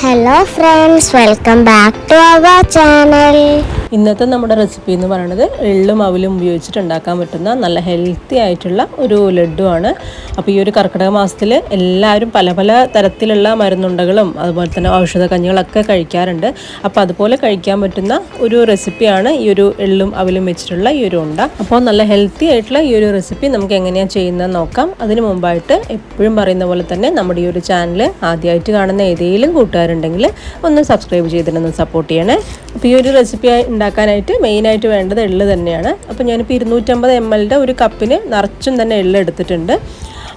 Hello friends, welcome back to our channel. ഇന്നത്തെ നമ്മുടെ recipe എന്ന് പറയുന്നത് എള്ളും അവലും ഉപയോഗിച്ചിട്ട് ഉണ്ടാക്കാൻ പറ്റുന്ന നല്ല ഹെൽത്തി ആയിട്ടുള്ള ഒരു ലഡ്ഡുവാണ്. അപ്പോൾ ഈ ഒരു കർക്കിടക മാസത്തിൽ എല്ലാവരും പല പല തരത്തിലുള്ള മരുന്നുണ്ടകളും അതുപോലെ തന്നെ ഔഷധ കഞ്ഞികളൊക്കെ കഴിക്കാറുണ്ട്. അപ്പോൾ അതുപോലെ കഴിക്കാൻ പറ്റുന്ന ഒരു റെസിപ്പിയാണ് ഈ ഒരു എള്ളും അവലും വെച്ചിട്ടുള്ള ഈ ഒരു ഉണ്ട. അപ്പോൾ നല്ല ഹെൽത്തി ആയിട്ടുള്ള ഈ ഒരു റെസിപ്പി നമുക്ക് എങ്ങനെയാണ് ചെയ്യുന്നതെന്ന് നോക്കാം. അതിന് മുമ്പായിട്ട് എപ്പോഴും പറയുന്ന പോലെ തന്നെ നമ്മുടെ ഈ ഒരു ചാനൽ ആദ്യമായിട്ട് കാണുന്ന ഏതെങ്കിലും കൂട്ടുകാരുണ്ടെങ്കിൽ ഒന്ന് സബ്സ്ക്രൈബ് ചെയ്തിട്ടൊന്ന് സപ്പോർട്ട് ചെയ്യണേ. അപ്പോൾ ഈ ഒരു റെസിപ്പി ഉണ്ടാക്കാനായിട്ട് മെയിനായിട്ട് വേണ്ടത് എള്ള് തന്നെയാണ്. അപ്പോൾ ഞാനിപ്പോൾ 250 ml ഒരു കപ്പിന് നിറച്ചും തന്നെ എള്ള് എടുത്തിട്ടുണ്ട്.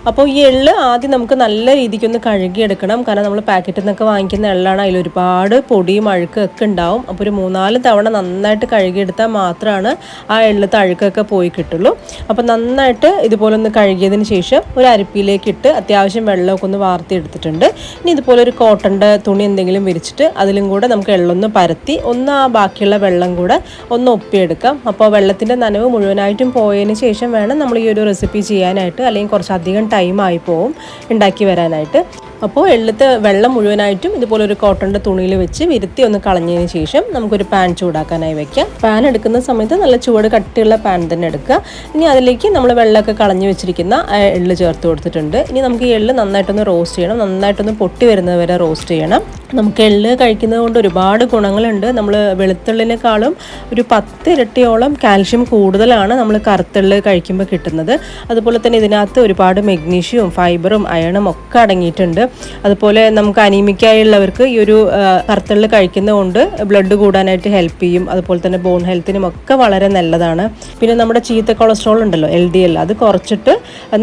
അപ്പോൾ ഈ എള്ള് ആദ്യം നമുക്ക് നല്ല രീതിക്കൊന്ന് കഴുകിയെടുക്കണം. കാരണം നമ്മൾ പാക്കറ്റിൽ നിന്നൊക്കെ വാങ്ങിക്കുന്ന എള്ളാണ്, അതിൽ ഒരുപാട് പൊടിയും അഴുക്കൊക്കെ ഉണ്ടാവും. അപ്പോൾ ഒരു 3-4 തവണ നന്നായിട്ട് കഴുകിയെടുത്താൽ മാത്രമാണ് ആ എള്ളത്തെ അഴുക്കൊക്കെ പോയി കിട്ടുള്ളൂ. അപ്പോൾ നന്നായിട്ട് ഇതുപോലെ ഒന്ന് കഴുകിയതിന് ശേഷം ഒരു അരിപ്പിയിലേക്ക് ഇട്ട് അത്യാവശ്യം വെള്ളമൊക്കെ ഒന്ന് വാർത്തിയെടുത്തിട്ടുണ്ട്. ഇനി ഇതുപോലെ ഒരു കോട്ടൻ്റെ തുണി എന്തെങ്കിലും വിരിച്ചിട്ട് അതിലും കൂടെ നമുക്ക് എള്ളൊന്ന് പരത്തി ഒന്ന് ആ ബാക്കിയുള്ള വെള്ളം കൂടെ ഒന്ന് ഒപ്പിയെടുക്കാം. അപ്പോൾ വെള്ളത്തിൻ്റെ നനവ് മുഴുവനായിട്ടും പോയതിന് ശേഷം വേണം നമ്മൾ ഈ ഒരു റെസിപ്പി ചെയ്യാനായിട്ട്, അല്ലെങ്കിൽ കുറച്ചധികം ടൈമായി പോവും ഉണ്ടാക്കി വരാനായിട്ട്. അപ്പോൾ എള്ളത്തെ വെള്ളം മുഴുവനായിട്ടും ഇതുപോലെ ഒരു കോട്ടൻ്റെ തുണിയിൽ വെച്ച് വിരുത്തി ഒന്ന് കളഞ്ഞതിന് ശേഷം നമുക്കൊരു പാൻ ചൂടാക്കാനായി വെക്കാം. പാൻ എടുക്കുന്ന സമയത്ത് നല്ല ചൂട് കട്ടിയുള്ള പാൻ തന്നെ എടുക്കുക. ഇനി അതിലേക്ക് നമ്മൾ വെള്ളമൊക്കെ കളഞ്ഞു വെച്ചിരിക്കുന്ന എള്ള് ചേർത്ത് കൊടുത്തിട്ടുണ്ട്. ഇനി നമുക്ക് ഈ എള്ള് നന്നായിട്ടൊന്ന് റോസ്റ്റ് ചെയ്യണം. നന്നായിട്ടൊന്ന് പൊട്ടി വരുന്നത് വരെ റോസ്റ്റ് ചെയ്യണം. നമുക്ക് എള്ള് കഴിക്കുന്നത് കൊണ്ട് ഒരുപാട് ഗുണങ്ങളുണ്ട്. നമ്മൾ വെളുത്തുള്ളിനേക്കാളും ഒരു 10 ഇരട്ടിയോളം കാൽഷ്യം കൂടുതലാണ് നമ്മൾ കറുത്തുള്ളി കഴിക്കുമ്പോൾ കിട്ടുന്നത്. അതുപോലെ തന്നെ ഇതിനകത്ത് ഒരുപാട് മെഗ്നീഷ്യവും ഫൈബറും അയണും ഒക്കെ അടങ്ങിയിട്ടുണ്ട്. അതുപോലെ നമുക്ക് അനീമിക്കായുള്ളവർക്ക് ഈ ഒരു കറുത്തുള്ളി കഴിക്കുന്നത് കൊണ്ട് ബ്ലഡ് കൂടാനായിട്ട് ഹെൽപ്പ് ചെയ്യും. അതുപോലെ തന്നെ ബോൺ ഹെൽത്തിനും ഒക്കെ വളരെ നല്ലതാണ്. പിന്നെ നമ്മുടെ ചീത്ത കൊളസ്ട്രോൾ ഉണ്ടല്ലോ, LDL, അത് കുറച്ചിട്ട്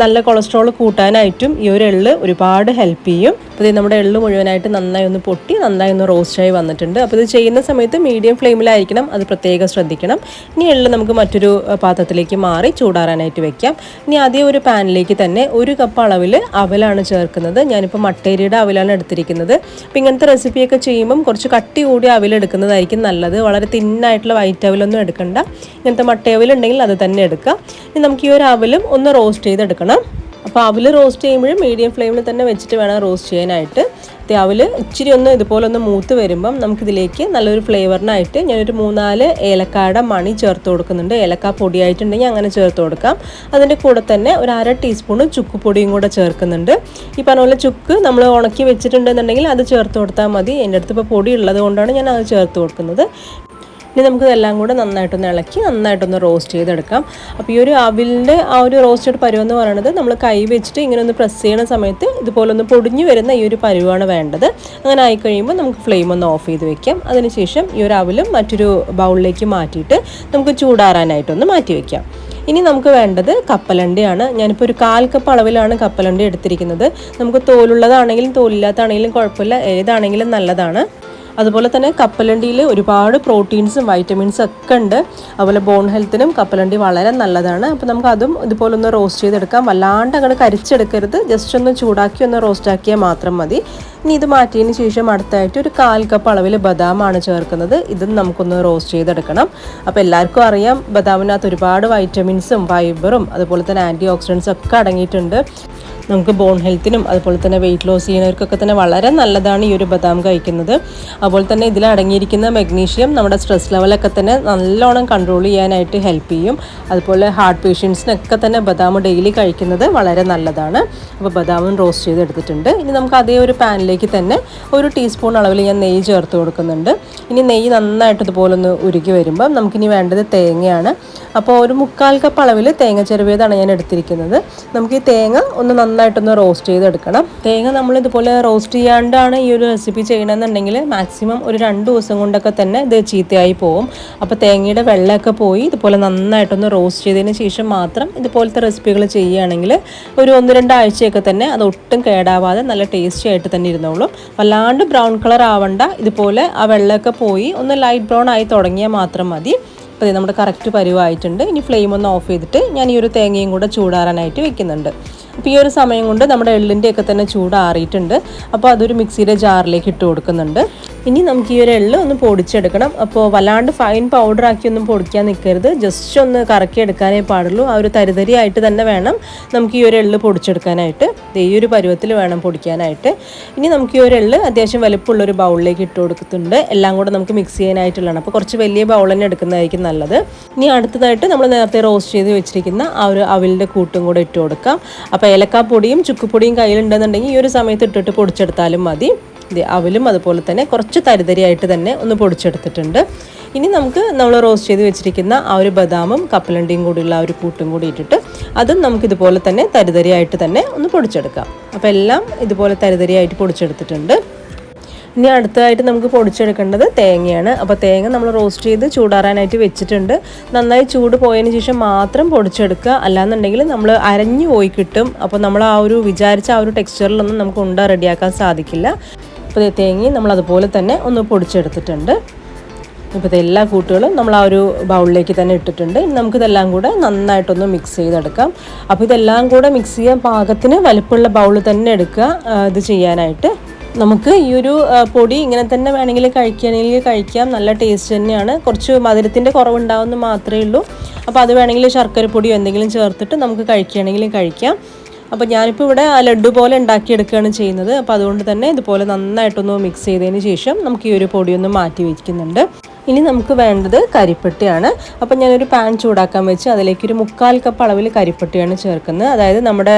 നല്ല കൊളസ്ട്രോൾ കൂട്ടാനായിട്ടും ഈ ഒരു എള്ള് ഒരുപാട് ഹെൽപ്പ് ചെയ്യും. അപ്പോൾ നമ്മുടെ എള്ള് മുഴുവനായിട്ട് നന്നായി ഒന്ന് പൊട്ടി നന്നായി ഒന്ന് റോസ്റ്റായി വന്നിട്ടുണ്ട്. അപ്പോൾ ഇത് ചെയ്യുന്ന സമയത്ത് മീഡിയം ഫ്ലെയിമിലായിരിക്കണം, അത് പ്രത്യേകം ശ്രദ്ധിക്കണം. ഇനി എള്ള് നമുക്ക് മറ്റൊരു പാത്രത്തിലേക്ക് മാറി ചൂടാറാനായിട്ട് വെക്കാം. ഇനി ആദ്യം ഒരു പാനിലേക്ക് തന്നെ 1 കപ്പ് അളവിൽ അവലാണ് ചേർക്കുന്നത്. ഞാനിപ്പോൾ മട്ടേരിയുടെ അവലാണ് എടുത്തിരിക്കുന്നത്. അപ്പോൾ ഇങ്ങനത്തെ റെസിപ്പിയൊക്കെ ചെയ്യുമ്പം കുറച്ച് കട്ടി കൂടി അവലെടുക്കുന്നതായിരിക്കും നല്ലത്. വളരെ തിന്നായിട്ടുള്ള വൈറ്റ് അവലൊന്നും എടുക്കണ്ട. ഇങ്ങനത്തെ മട്ടയവലുണ്ടെങ്കിൽ അത് തന്നെ എടുക്കുക. ഇനി നമുക്ക് ഈ ഒരു അവലും ഒന്ന് റോസ്റ്റ് ചെയ്തെടുക്കണം. അപ്പോൾ അവൽ റോസ്റ്റ് ചെയ്യുമ്പോഴും മീഡിയം ഫ്ലെയിമിൽ തന്നെ വെച്ചിട്ട് വേണം റോസ്റ്റ് ചെയ്യാനായിട്ട്. അവൽ ഇച്ചിരി ഒന്ന് ഇതുപോലെ ഒന്ന് മൂത്ത് വരുമ്പം നമുക്കിതിലേക്ക് നല്ലൊരു ഫ്ലേവറിനായിട്ട് ഞാനൊരു 3-4 ഏലക്കായുടെ മണി ചേർത്ത് കൊടുക്കുന്നുണ്ട്. ഏലക്ക പൊടിയായിട്ടുണ്ടെങ്കിൽ അങ്ങനെ ചേർത്ത് കൊടുക്കാം. അതിൻ്റെ കൂടെ തന്നെ ഒരു 1/2 ടീസ്പൂൺ ചുക്ക് പൊടിയും കൂടെ ചേർക്കുന്നുണ്ട്. ഈ പറഞ്ഞ പോലെ ചുക്ക് നമ്മൾ ഉണക്കി വെച്ചിട്ടുണ്ടെന്നുണ്ടെങ്കിൽ അത് ചേർത്ത് കൊടുത്താൽ മതി. എൻ്റെ അടുത്ത് ഇപ്പോൾ പൊടി ഉള്ളത് കൊണ്ടാണ് ഞാൻ അത് ചേർത്ത് കൊടുക്കുന്നത്. ഇനി നമുക്കിതെല്ലാം കൂടെ നന്നായിട്ടൊന്ന് ഇളക്കി നന്നായിട്ടൊന്ന് റോസ്റ്റ് ചെയ്തെടുക്കാം. അപ്പോൾ ഈ ഒരു അവിലിൻ്റെ ആ ഒരു റോസ്റ്റഡ് പരുവെന്ന് പറയുന്നത് നമ്മൾ കൈ വെച്ചിട്ട് ഇങ്ങനെ ഒന്ന് പ്രസ് ചെയ്യുന്ന സമയത്ത് ഇതുപോലെ ഒന്ന് പൊടിഞ്ഞു വരുന്ന ഈ ഒരു പരുവാണ് വേണ്ടത്. അങ്ങനെ ആയിക്കഴിയുമ്പോൾ നമുക്ക് ഫ്ലെയിം ഒന്ന് ഓഫ് ചെയ്ത് വെക്കാം. അതിനുശേഷം ഈ ഒരു അവിലും മറ്റൊരു ബൗളിലേക്ക് മാറ്റിയിട്ട് നമുക്ക് ചൂടാറാനായിട്ടൊന്ന് മാറ്റി വയ്ക്കാം. ഇനി നമുക്ക് വേണ്ടത് കപ്പലണ്ടിയാണ്. ഞാനിപ്പോൾ ഒരു 1/4 കപ്പ് അളവിലാണ് കപ്പലണ്ടി എടുത്തിരിക്കുന്നത്. നമുക്ക് തോലുള്ളതാണെങ്കിലും തോലില്ലാത്താണെങ്കിലും കുഴപ്പമില്ല, ഏതാണെങ്കിലും നല്ലതാണ്. അതുപോലെ തന്നെ കപ്പലണ്ടിയിൽ ഒരുപാട് പ്രോട്ടീൻസും വൈറ്റമിൻസും ഒക്കെ ഉണ്ട്. അതുപോലെ ബോൺ ഹെൽത്തിനും കപ്പലണ്ടി വളരെ നല്ലതാണ്. അപ്പോൾ നമുക്ക് അതും ഇതുപോലെ ഒന്ന് റോസ്റ്റ് ചെയ്തെടുക്കാം. വല്ലാണ്ട് അങ്ങോട്ട് കരിച്ചെടുക്കരുത്, ജസ്റ്റ് ഒന്ന് ചൂടാക്കി ഒന്ന് റോസ്റ്റ് ആക്കിയാൽ മാത്രം മതി. ഇനി ഇത് മാറ്റിയതിന് ശേഷം അടുത്തായിട്ട് ഒരു 1/4 കപ്പ് അളവിൽ ബദാമാണ് ചേർക്കുന്നത്. ഇതും നമുക്കൊന്ന് റോസ്റ്റ് ചെയ്തെടുക്കണം. അപ്പോൾ എല്ലാവർക്കും അറിയാം, ബദാമിനകത്ത് ഒരുപാട് വൈറ്റമിൻസും ഫൈബറും അതുപോലെ തന്നെ ആൻറ്റി ഓക്സിഡൻസും ഒക്കെ അടങ്ങിയിട്ടുണ്ട്. നമുക്ക് ബോൺ ഹെൽത്തിനും അതുപോലെ തന്നെ വെയിറ്റ് ലോസ് ചെയ്യുന്നവർക്കൊക്കെ തന്നെ വളരെ നല്ലതാണ് ഈ ഒരു ബദാം കഴിക്കുന്നത്. അതുപോലെ തന്നെ ഇതിൽ അടങ്ങിയിരിക്കുന്ന മെഗ്നീഷ്യം നമ്മുടെ സ്ട്രെസ് ലെവലൊക്കെ തന്നെ നല്ലോണം കൺട്രോൾ ചെയ്യാനായിട്ട് ഹെൽപ്പ് ചെയ്യും. അതുപോലെ ഹാർട്ട് പേഷ്യൻസിനൊക്കെ തന്നെ ബദാം ഡെയിലി കഴിക്കുന്നത് വളരെ നല്ലതാണ്. അപ്പോൾ ബദാമും റോസ്റ്റ് ചെയ്തെടുത്തിട്ടുണ്ട്. ഇനി നമുക്ക് അതേ ഒരു പാനിലേക്ക് തന്നെ 1 ടീസ്പൂൺ അളവിൽ ഞാൻ നെയ്യ് ചേർത്ത് കൊടുക്കുന്നുണ്ട്. ഇനി നെയ്യ് നന്നായിട്ട് ഇതുപോലെ ഒന്ന് ഉരുകി വരുമ്പം നമുക്കിനി വേണ്ടത് തേങ്ങയാണ്. അപ്പോൾ ഒരു 3/4 കപ്പ് അളവിൽ തേങ്ങ ചെറുവിയതാണ് ഞാൻ എടുത്തിരിക്കുന്നത്. നമുക്ക് ഈ തേങ്ങ ഒന്ന് നന്നായിട്ടൊന്ന് റോസ്റ്റ് ചെയ്തെടുക്കണം. തേങ്ങ നമ്മളിതുപോലെ റോസ്റ്റ് ചെയ്യാണ്ടാണ് ഈ ഒരു റെസിപ്പി ചെയ്യണമെന്നുണ്ടെങ്കിൽ മാക്സിമം ഒരു 2 ദിവസം കൊണ്ടൊക്കെ തന്നെ ഇത് ചീത്തയായി പോകും. അപ്പോൾ തേങ്ങയുടെ വെള്ളമൊക്കെ പോയി ഇതുപോലെ നന്നായിട്ടൊന്ന് റോസ്റ്റ് ചെയ്തതിന് ശേഷം മാത്രം ഇതുപോലത്തെ റെസിപ്പികൾ ചെയ്യുകയാണെങ്കിൽ ഒരു 1-2 ആഴ്ചയൊക്കെ തന്നെ അത് ഒട്ടും കേടാവാതെ നല്ല ടേസ്റ്റി ആയിട്ട് തന്നെ ഇരുന്നോളും. വല്ലാണ്ട് ബ്രൗൺ കളർ ആവണ്ട, ഇതുപോലെ ആ വെള്ളമൊക്കെ പോയി ഒന്ന് ലൈറ്റ് ബ്രൗൺ ആയി തുടങ്ങിയാൽ മാത്രം മതി. അപ്പോൾ നമ്മുടെ കറക്റ്റ് പരുവായിട്ടുണ്ട്. ഇനി ഫ്ലെയിം ഒന്ന് ഓഫ് ചെയ്തിട്ട് ഞാൻ ഈ ഒരു തേങ്ങയും കൂടെ ചൂടാറാനായിട്ട് വെക്കുന്നുണ്ട്. അപ്പോൾ ഈ ഒരു സമയം കൊണ്ട് നമ്മുടെ എള്ളിൻ്റെയൊക്കെ തന്നെ ചൂടാറിയിട്ടുണ്ട്. അപ്പോൾ അതൊരു മിക്സിയുടെ ജാറിലേക്ക് ഇട്ട് കൊടുക്കുന്നുണ്ട്. ഇനി നമുക്ക് ഈ ഒരു എള്ള് ഒന്ന് പൊടിച്ചെടുക്കണം. അപ്പോൾ വല്ലാണ്ട് ഫൈൻ പൗഡറാക്കി ഒന്നും പൊടിക്കാൻ നിൽക്കരുത്, ജസ്റ്റ് ഒന്ന് കറക്കി എടുക്കാനേ പാടുള്ളൂ. ആ ഒരു തരിതരിയായിട്ട് തന്നെ വേണം നമുക്ക് ഈ ഒരു എള്ള് പൊടിച്ചെടുക്കാനായിട്ട്. ഈ ഒരു പരുവത്തിൽ വേണം പൊടിക്കാനായിട്ട്. ഇനി നമുക്ക് ഈ ഒരു എള്ള് അത്യാവശ്യം വലുപ്പമുള്ളൊരു ബൗളിലേക്ക് ഇട്ട് കൊടുക്കുന്നുണ്ട്. എല്ലാം കൂടെ നമുക്ക് മിക്സ് ചെയ്യാനായിട്ടുള്ളതാണ്. അപ്പോൾ കുറച്ച് വലിയ ബൗൾ തന്നെ എടുക്കുന്നതായിരിക്കും നല്ലത്. ഇനി അടുത്തതായിട്ട് നമ്മൾ നേരത്തെ റോസ്റ്റ് ചെയ്ത് വെച്ചിരിക്കുന്ന ആ ഒരു അവിലിൻ്റെ കൂട്ടും കൂടെ ഇട്ട് കൊടുക്കാം. അപ്പോൾ ഏലക്കാപ്പൊടിയും ചുക്കുപൊടിയും കയ്യിലുണ്ടെന്നുണ്ടെങ്കിൽ ഈ ഒരു സമയത്ത് ഇട്ടിട്ട് പൊടിച്ചെടുത്താലും മതി. അവലും അതുപോലെ തന്നെ കുറച്ച് തരിതരിയായിട്ട് തന്നെ ഒന്ന് പൊടിച്ചെടുത്തിട്ടുണ്ട്. ഇനി നമുക്ക് നമ്മൾ റോസ്റ്റ് ചെയ്ത് വെച്ചിരിക്കുന്ന ആ ഒരു ബദാമും കപ്പലണ്ടിയും കൂടിയുള്ള ആ ഒരു കൂട്ടും കൂടി ഇട്ടിട്ട് അതും നമുക്കിതുപോലെ തന്നെ തരിതരിയായിട്ട് തന്നെ ഒന്ന് പൊടിച്ചെടുക്കാം. അപ്പോൾ എല്ലാം ഇതുപോലെ തരിതരിയായിട്ട് പൊടിച്ചെടുത്തിട്ടുണ്ട്. ഇനി അടുത്തതായിട്ട് നമുക്ക് പൊടിച്ചെടുക്കേണ്ടത് തേങ്ങയാണ്. അപ്പോൾ തേങ്ങ നമ്മൾ റോസ്റ്റ് ചെയ്ത് ചൂടാറാനായിട്ട് വെച്ചിട്ടുണ്ട്. നന്നായി ചൂട് പോയതിന് ശേഷം മാത്രം പൊടിച്ചെടുക്കുക, അല്ലാന്നുണ്ടെങ്കിൽ നമ്മൾ അരഞ്ഞു പോയി കിട്ടും. അപ്പോൾ നമ്മൾ ആ ഒരു വിചാരിച്ച ആ ഒരു ടെക്സ്ചറിലൊന്നും നമുക്ക് ഉണ്ട റെഡിയാക്കാൻ സാധിക്കില്ല. അപ്പോൾ തേങ്ങയും നമ്മൾ അതുപോലെ തന്നെ ഒന്ന് പൊടിച്ചെടുത്തിട്ടുണ്ട്. ഇപ്പോൾ എല്ലാ കൂട്ടുകളും നമ്മൾ ആ ഒരു ബൗളിലേക്ക് തന്നെ ഇട്ടിട്ടുണ്ട്. ഇനി നമുക്കിതെല്ലാം കൂടെ നന്നായിട്ടൊന്ന് മിക്സ് ചെയ്തെടുക്കാം. അപ്പോൾ ഇതെല്ലാം കൂടെ മിക്സ് ചെയ്യാൻ പാകത്തിന് വലിപ്പമുള്ള ബൗൾ തന്നെ എടുക്കുക ഇത് ചെയ്യാനായിട്ട്. നമുക്ക് ഈ ഒരു പൊടി ഇങ്ങനെ തന്നെ വേണമെങ്കിൽ കഴിക്കുകയാണെങ്കിൽ കഴിക്കാം, നല്ല ടേസ്റ്റ് തന്നെയാണ്. കുറച്ച് മധുരത്തിൻ്റെ കുറവുണ്ടാവുമെന്ന് മാത്രമേ ഉള്ളൂ. അപ്പോൾ അത് വേണമെങ്കിൽ ശർക്കരപ്പൊടിയോ എന്തെങ്കിലും ചേർത്തിട്ട് നമുക്ക് കഴിക്കുകയാണെങ്കിലും കഴിക്കാം. അപ്പോൾ ഞാനിപ്പോൾ ഇവിടെ ലഡ്ഡു പോലെ ഉണ്ടാക്കിയെടുക്കുകയാണ് ചെയ്യുന്നത്. അപ്പോൾ അതുകൊണ്ട് തന്നെ ഇതുപോലെ നന്നായിട്ടൊന്ന് മിക്സ് ചെയ്തതിന് ശേഷം നമുക്ക് ഈ ഒരു പൊടിയൊന്ന് മാറ്റി വയ്ക്കുന്നുണ്ട്. ഇനി നമുക്ക് വേണ്ടത് കരിപ്പട്ടിയാണ്. അപ്പോൾ ഞാനൊരു പാൻ ചൂടാക്കാൻ വെച്ച് അതിലേക്കൊരു 3/4 കപ്പ് അളവിൽ കരിപ്പട്ടിയാണ് ചേർക്കുന്നത്. അതായത് നമ്മുടെ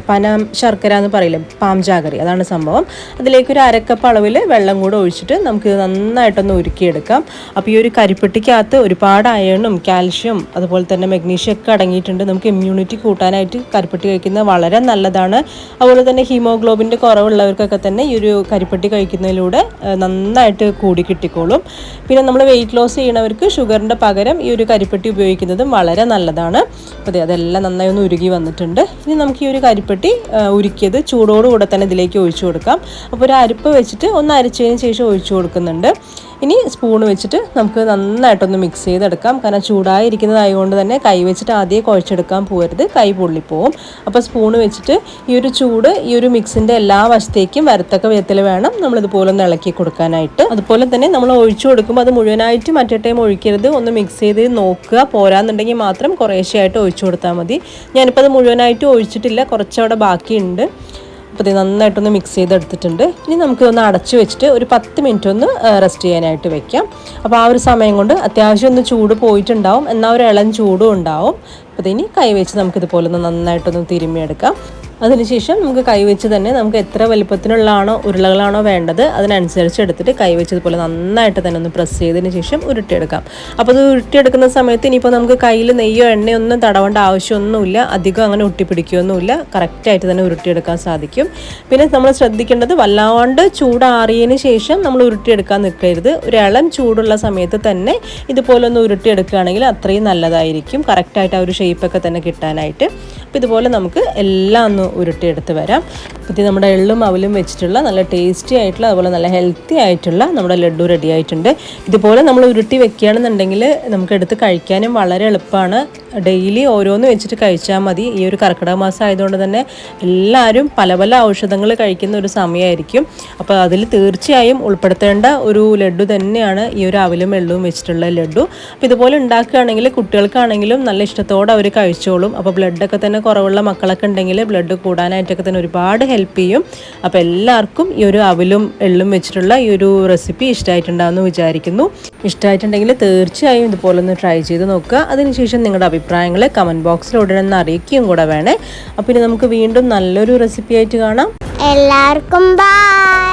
പനം ശർക്കര എന്ന് പറയില്ലേ, പാംജാഗറി, അതാണ് സംഭവം. അതിലേക്കൊരു 1/2 കപ്പ് അളവിൽ വെള്ളം കൂടെ ഒഴിച്ചിട്ട് നമുക്ക് നന്നായിട്ടൊന്ന് ഉരുക്കിയെടുക്കാം. അപ്പോൾ ഈ ഒരു കരിപ്പട്ടിക്കകത്ത് ഒരുപാട് അയണും കാൽഷ്യം അതുപോലെ തന്നെ മഗ്നീഷ്യം ഒക്കെ അടങ്ങിയിട്ടുണ്ട്. നമുക്ക് ഇമ്മ്യൂണിറ്റി കൂട്ടാനായിട്ട് കരിപ്പട്ടി കഴിക്കുന്നത് വളരെ നല്ലതാണ്. അതുപോലെ തന്നെ ഹീമോഗ്ലോബിൻ്റെ കുറവുള്ളവർക്കൊക്കെ തന്നെ ഈ ഒരു കരിപ്പട്ടി കഴിക്കുന്നതിലൂടെ നന്നായിട്ട് കൂടി കിട്ടിക്കോളും. പിന്നെ നമ്മൾ വെയിറ്റ് ലോസ് ചെയ്യണവർക്ക് ഷുഗറിൻ്റെ പകരം ഈ ഒരു കരിപ്പട്ടി ഉപയോഗിക്കുന്നതും വളരെ നല്ലതാണ്. അപ്പോൾ അതെല്ലാം നന്നായി ഒന്ന് ഉരുകി വന്നിട്ടുണ്ട്. ഇനി നമുക്ക് ഈ ഒരു കരിപ്പട്ടി ഉരുക്കിയത് ചൂടോടുകൂടെ തന്നെ ഇതിലേക്ക് ഒഴിച്ചു കൊടുക്കാം. അപ്പോൾ ഒരു അരിപ്പ് വെച്ചിട്ട് ഒന്ന് അരച്ചതിന് ശേഷം ഒഴിച്ചു കൊടുക്കുന്നുണ്ട്. ഇനി സ്പൂൺ വെച്ചിട്ട് നമുക്ക് നന്നായിട്ടൊന്ന് മിക്സ് ചെയ്തെടുക്കാം. കാരണം ചൂടായിരിക്കുന്നതായതുകൊണ്ട് തന്നെ കൈ വെച്ചിട്ട് ആദ്യം കുഴച്ചെടുക്കാൻ പോകരുത്, കൈ പൊള്ളിപ്പോവും. അപ്പോൾ സ്പൂൺ വെച്ചിട്ട് ഈ ഒരു ചൂട് ഈ ഒരു മിക്സിൻ്റെ എല്ലാ വശത്തേക്കും വരത്തക്ക വിധത്തിൽ വേണം നമ്മളിതുപോലെ ഒന്ന് ഇളക്കി കൊടുക്കാനായിട്ട്. അതുപോലെ തന്നെ നമ്മൾ ഒഴിച്ചു കൊടുക്കുമ്പോൾ അത് മുഴുവനായിട്ട് മറ്റേ ടൈം ഒഴിക്കരുത്, ഒന്ന് മിക്സ് ചെയ്ത് നോക്കുക. പോരാന്നുണ്ടെങ്കിൽ മാത്രം കുറേശ്ശെയായിട്ട് ഒഴിച്ചു കൊടുത്താൽ മതി. ഞാനിപ്പോൾ അത് മുഴുവനായിട്ട് ഒഴിച്ചിട്ടില്ല, കുറച്ചവിടെ ബാക്കിയുണ്ട്. അപ്പോൾ ഇത് നന്നായിട്ടൊന്ന് മിക്സ് ചെയ്തെടുത്തിട്ടുണ്ട്. ഇനി നമുക്കൊന്ന് അടച്ചു വെച്ചിട്ട് ഒരു 10 മിനിറ്റ് ഒന്ന് റെസ്റ്റ് ചെയ്യാനായിട്ട് വെക്കാം. അപ്പോൾ ആ ഒരു സമയം കൊണ്ട് അത്യാവശ്യം ഒന്ന് ചൂട് പോയിട്ടുണ്ടാവും, എന്നാൽ ഒരു ഇളം ചൂടും ഉണ്ടാവും. അപ്പോൾ ഇതിനി കൈ വെച്ച് നമുക്കിതുപോലെ ഒന്ന് നന്നായിട്ടൊന്ന് തിരുമ്മിയെടുക്കാം. അതിനുശേഷം നമുക്ക് കൈവച്ച് തന്നെ നമുക്ക് എത്ര വലുപ്പത്തിനുള്ളതാണോ ഉരുളകളാണോ വേണ്ടത് അതിനനുസരിച്ച് എടുത്തിട്ട് കൈവച്ച് ഇതുപോലെ നന്നായിട്ട് തന്നെ ഒന്ന് പ്രസ് ചെയ്തതിന് ശേഷം ഉരുട്ടിയെടുക്കാം. അപ്പോൾ അത് ഉരുട്ടിയെടുക്കുന്ന സമയത്ത് ഇനിയിപ്പോൾ നമുക്ക് കയ്യിൽ നെയ്യോ എണ്ണയോ ഒന്നും തടവേണ്ട ആവശ്യമൊന്നുമില്ല, അധികം അങ്ങനെ ഒട്ടിപ്പിടിക്കുകയൊന്നുമില്ല, കറക്റ്റായിട്ട് തന്നെ ഉരുട്ടിയെടുക്കാൻ സാധിക്കും. പിന്നെ നമ്മൾ ശ്രദ്ധിക്കേണ്ടത് വല്ലാണ്ട് ചൂടാറിയതിന് ശേഷം നമ്മൾ ഉരുട്ടിയെടുക്കാൻ നിൽക്കരുത്. ഒരു ഇളം ചൂടുള്ള സമയത്ത് തന്നെ ഇതുപോലെ ഒന്ന് ഉരുട്ടിയെടുക്കുകയാണെങ്കിൽ അത്രയും നല്ലതായിരിക്കും, കറക്റ്റായിട്ട് ആ ഒരു ഷേപ്പൊക്കെ തന്നെ കിട്ടാനായിട്ട്. അപ്പോൾ ഇതുപോലെ നമുക്ക് എല്ലാം ഒന്ന് ഉരുട്ടിയെടുത്ത് വരാം. ഇത് നമ്മുടെ എള്ളും അവലും വെച്ചിട്ടുള്ള നല്ല ടേസ്റ്റി ആയിട്ടുള്ള അതുപോലെ നല്ല ഹെൽത്തി ആയിട്ടുള്ള നമ്മുടെ ലഡ്ഡു റെഡി ആയിട്ടുണ്ട്. ഇതുപോലെ നമ്മൾ ഉരുട്ടി വെക്കുകയാണെന്നുണ്ടെങ്കിൽ നമുക്ക് എടുത്ത് കഴിക്കാനും വളരെ എളുപ്പമാണ്. ഡെയിലി ഓരോന്ന് വെച്ചിട്ട് കഴിച്ചാൽ മതി. ഈ ഒരു കർക്കിടക മാസം ആയതുകൊണ്ട് തന്നെ എല്ലാവരും പല പല ഔഷധങ്ങൾ കഴിക്കുന്ന ഒരു സമയമായിരിക്കും. അപ്പോൾ അതിൽ തീർച്ചയായും ഉൾപ്പെടുത്തേണ്ട ഒരു ലഡ്ഡു തന്നെയാണ് ഈ ഒരു അവലും എള്ളും വെച്ചിട്ടുള്ള ലഡ്ഡു. അപ്പോൾ ഇതുപോലെ ഉണ്ടാക്കുകയാണെങ്കിൽ കുട്ടികൾക്കാണെങ്കിലും നല്ല ഇഷ്ടത്തോടെ അവർ കഴിച്ചോളും. അപ്പോൾ ബ്ലഡൊക്കെ തന്നെ കുറവുള്ള മക്കളൊക്കെ ഉണ്ടെങ്കിൽ ബ്ലഡ് കൂടാനായിട്ടൊക്കെ തന്നെ ഒരുപാട് ഹെൽപ്പ് ചെയ്യും. അപ്പോൾ എല്ലാവർക്കും ഈ ഒരു അവലും എള്ളും വെച്ചിട്ടുള്ള ഈ ഒരു റെസിപ്പി ഇഷ്ടമായിട്ടുണ്ടാകുമെന്ന് വിചാരിക്കുന്നു. ഇഷ്ടമായിട്ടുണ്ടെങ്കിൽ തീർച്ചയായും ഇതുപോലെ ഒന്ന് ട്രൈ ചെയ്ത് നോക്കുക. അതിനുശേഷം നിങ്ങളുടെ അഭിപ്രായങ്ങൾ കമൻറ്റ് ബോക്സിൽ ഉടനെ അറിയിക്കുകയും കൂടെ വേണേ. അപ്പോൾ ഇനി നമുക്ക് വീണ്ടും നല്ലൊരു റെസിപ്പി ആയിട്ട് കാണാം. എല്ലാവർക്കും ബൈ.